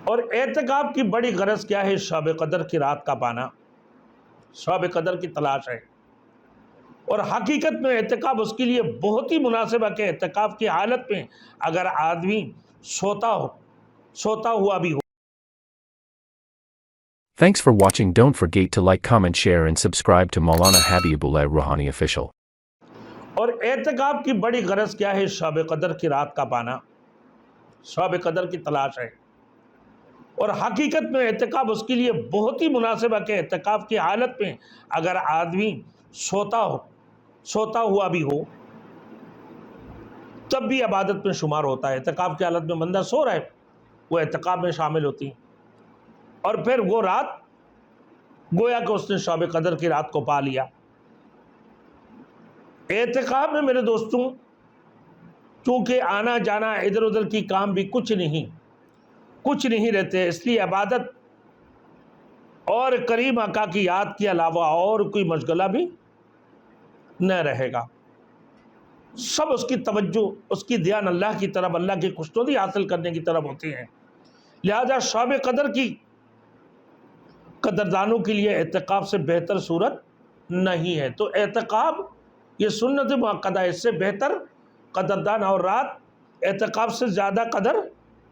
اور اعتکاف کی بڑی غرض کیا ہے؟ شب قدر کی رات کا پانا، شب قدر کی تلاش ہے۔ اور حقیقت میں اعتکاف اس کے لیے بہت ہی مناسب ہے کہ اعتکاف کی حالت میں اگر آدمی سوتا ہوا بھی ہو۔ Thanks for watching. Don't forget to like, comment, share and subscribe to Maulana Habibullah Rouhani Official. اور اعتکاف کی بڑی غرض کیا ہے؟ شب قدر کی رات کا پانا، شب قدر کی تلاش ہے۔ اور حقیقت میں اعتکاف اس کے لیے بہت ہی مناسب ہے کہ اعتکاف کی حالت میں اگر آدمی سوتا ہوا بھی ہو تب بھی عبادت میں شمار ہوتا ہے۔ اعتکاف کی حالت میں بندہ سو رہا ہے، وہ اعتکاف میں شامل ہوتی ہیں، اور پھر وہ رات گویا کہ اس نے شب قدر کی رات کو پا لیا۔ اعتکاف میں میرے دوستوں چونکہ آنا جانا ادھر ادھر کی کام بھی کچھ نہیں رہتے، اس لیے عبادت اور کریم آقا کی یاد کے علاوہ اور کوئی مشغلہ بھی نہ رہے گا۔ سب اس کی توجہ، اس کی دھیان اللہ کی طرف، اللہ کی خوشنودی حاصل کرنے کی طرف ہوتی ہیں۔ لہذا شب قدر کی قدردانوں کے لیے اعتکاف سے بہتر صورت نہیں ہے۔ تو اعتکاف یہ سنت مؤکدہ، اس سے بہتر قدردان اور رات اعتکاف سے زیادہ قدر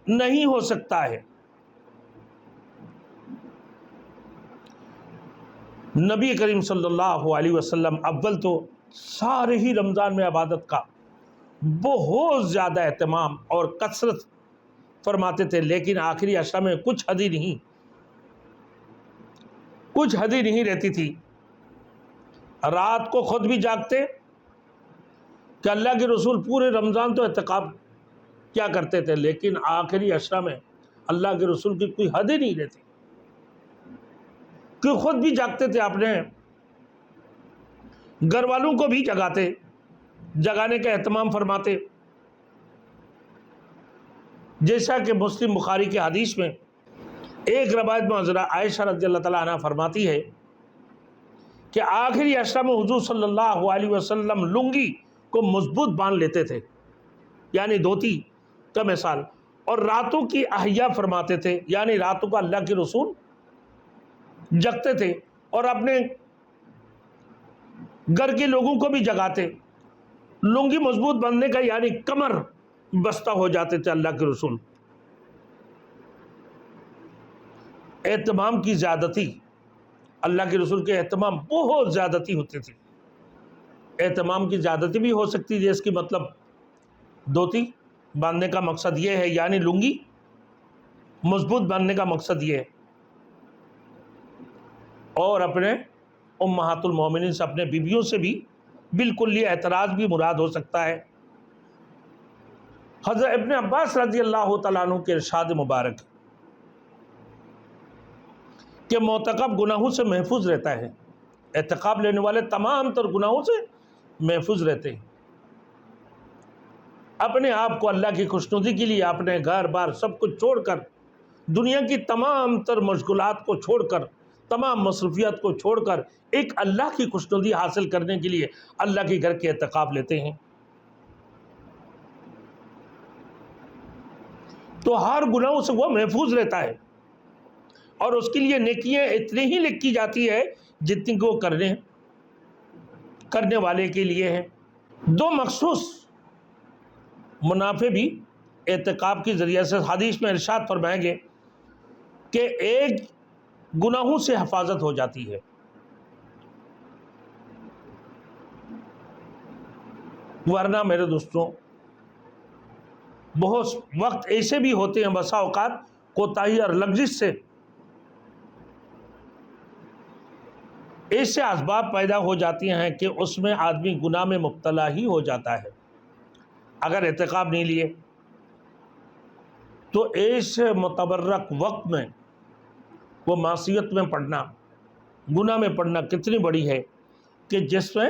نہیں ہو سکتا ہے۔ نبی کریم صلی اللہ علیہ وسلم اول تو سارے ہی رمضان میں عبادت کا بہت زیادہ اہتمام اور کثرت فرماتے تھے، لیکن آخری عشرہ میں کچھ حد ہی نہیں رہتی تھی۔ رات کو خود بھی جاگتے کہ اللہ کے رسول پورے رمضان تو اعتکاف کیا کرتے تھے، لیکن آخری عشرہ میں اللہ کے رسول کی کوئی حد ہی نہیں رہتی کہ خود بھی جاگتے تھے، اپنے گھر والوں کو بھی جگانے کا اہتمام فرماتے۔ جیسا کہ مسلم بخاری کے حدیث میں ایک روایت میں حضرت عائشہ رضی اللہ تعالیٰ عنہ فرماتی ہے کہ آخری عشرہ میں حضور صلی اللہ علیہ وسلم لنگی کو مضبوط باندھ لیتے تھے، یعنی دھوتی کا مثال، اور راتوں کی احیا فرماتے تھے، یعنی راتوں کا اللہ کے رسول جگتے تھے اور اپنے گھر کے لوگوں کو بھی جگاتے۔ لنگی مضبوط بندھنے کا یعنی کمر بستہ ہو جاتے تھے اللہ کے رسول۔ اہتمام کی زیادتی، اللہ کے رسول کے اہتمام بہت زیادتی ہوتی تھی۔ اہتمام کی زیادتی بھی ہو سکتی ہے، اس کی مطلب دھوتی باندھنے کا مقصد یہ ہے، یعنی لنگی مضبوط باندھنے کا مقصد یہ ہے، اور اپنے امہات المومنین سے، اپنے بیویوں سے بھی بالکل یہ اعتراض بھی مراد ہو سکتا ہے۔ حضرت ابن عباس رضی اللہ تعالیٰ عنہ کے ارشاد مبارک کہ معتکف گناہوں سے محفوظ رہتا ہے، اعتکاف لینے والے تمام تر گناہوں سے محفوظ رہتے ہیں۔ اپنے آپ کو اللہ کی خوشنودی کے لیے اپنے گھر بار سب کچھ چھوڑ کر، دنیا کی تمام تر مشغولات کو چھوڑ کر، تمام مصروفیات کو چھوڑ کر ایک اللہ کی خوشنودی حاصل کرنے کے لیے اللہ کے گھر کے اعتکاف لیتے ہیں، تو ہر گناہوں سے وہ محفوظ رہتا ہے، اور اس کے لیے نیکیاں اتنی ہی لکھی جاتی ہے جتنی کہ وہ کرنے والے کے لیے ہیں۔ دو مخصوص منافع بھی اعتکاف کے ذریعے سے حدیث میں ارشاد فرمائیں گے کہ ایک گناہوں سے حفاظت ہو جاتی ہے، ورنہ میرے دوستوں بہت وقت ایسے بھی ہوتے ہیں، بسا اوقات کوتاہی اور لغزش سے ایسے اسباب پیدا ہو جاتی ہیں کہ اس میں آدمی گناہ میں مبتلا ہی ہو جاتا ہے۔ اگر اعتکاف نہیں لیے تو ایسے متبرک وقت میں وہ معصیت میں پڑنا، گناہ میں پڑنا کتنی بڑی ہے کہ جس میں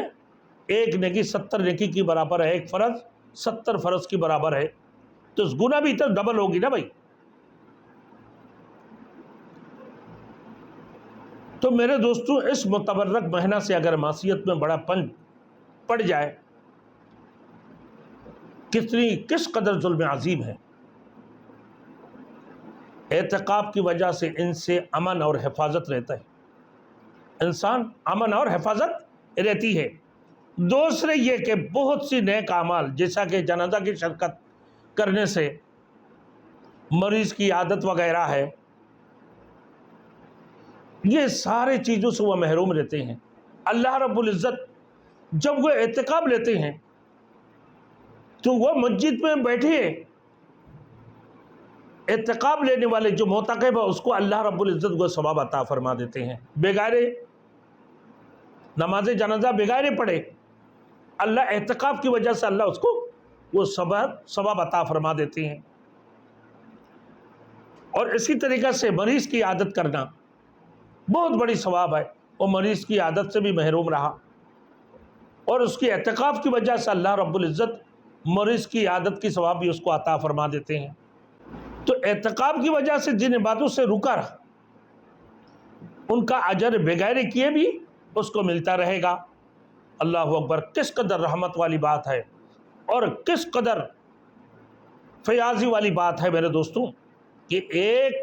ایک نیکی 70 نیکی کی برابر ہے، ایک فرض 70 فرض کی برابر ہے، تو اس گناہ بھی تو ڈبل ہوگی نا بھائی۔ تو میرے دوستوں اس متبرک مہینہ سے اگر معصیت میں بڑا پن پڑ جائے، کس قدر ظلم عظیم ہے۔ اعتکاف کی وجہ سے ان سے امن اور حفاظت رہتا ہے، انسان امن اور حفاظت رہتی ہے۔ دوسرے یہ کہ بہت سی نیک اعمال جیسا کہ جنازہ کی شرکت کرنے سے، مریض کی عادت وغیرہ ہے، یہ سارے چیزوں سے وہ محروم رہتے ہیں۔ اللہ رب العزت جب وہ اعتکاف لیتے ہیں تو وہ مسجد میں بیٹھے اعتکاف لینے والے جو معتکف ہے اس کو اللہ رب العزت وہ ثواب عطا فرما دیتے ہیں، بغیر نماز جنازہ بغیر پڑھے اللہ اعتکاف کی وجہ سے اللہ اس کو وہ ثواب عطا فرما دیتے ہیں۔ اور اسی طریقہ سے مریض کی عادت کرنا بہت بڑی ثواب ہے، وہ مریض کی عادت سے بھی محروم رہا اور اس کی اعتکاف کی وجہ سے اللہ رب العزت مریض کی عادت کی ثواب بھی اس کو عطا فرما دیتے ہیں۔ تو اعتکاف کی وجہ سے جن عبادتوں سے رکا رہا ان کا اجر بغیر کیے بھی اس کو ملتا رہے گا۔ اللہ اکبر، کس قدر رحمت والی بات ہے اور کس قدر فیاضی والی بات ہے میرے دوستوں، کہ ایک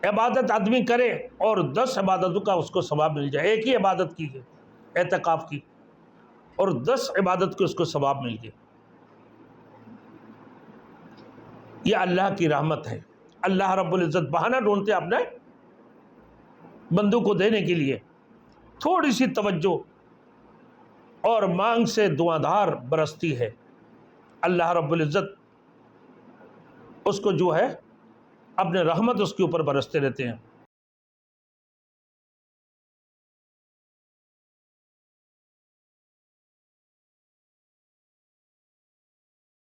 عبادت آدمی کرے اور 10 عبادتوں کا اس کو ثواب مل جائے۔ ایک ہی عبادت کی ہے اعتکاف کی اور 10 عبادت کے اس کو ثواب مل گئے۔ یہ اللہ کی رحمت ہے۔ اللہ رب العزت بہانہ ڈھونڈتے اپنے بندوں کو دینے کے لیے، تھوڑی سی توجہ اور مانگ سے دعادار برستی ہے، اللہ رب العزت اس کو جو ہے اپنے رحمت اس کے اوپر برستے رہتے ہیں۔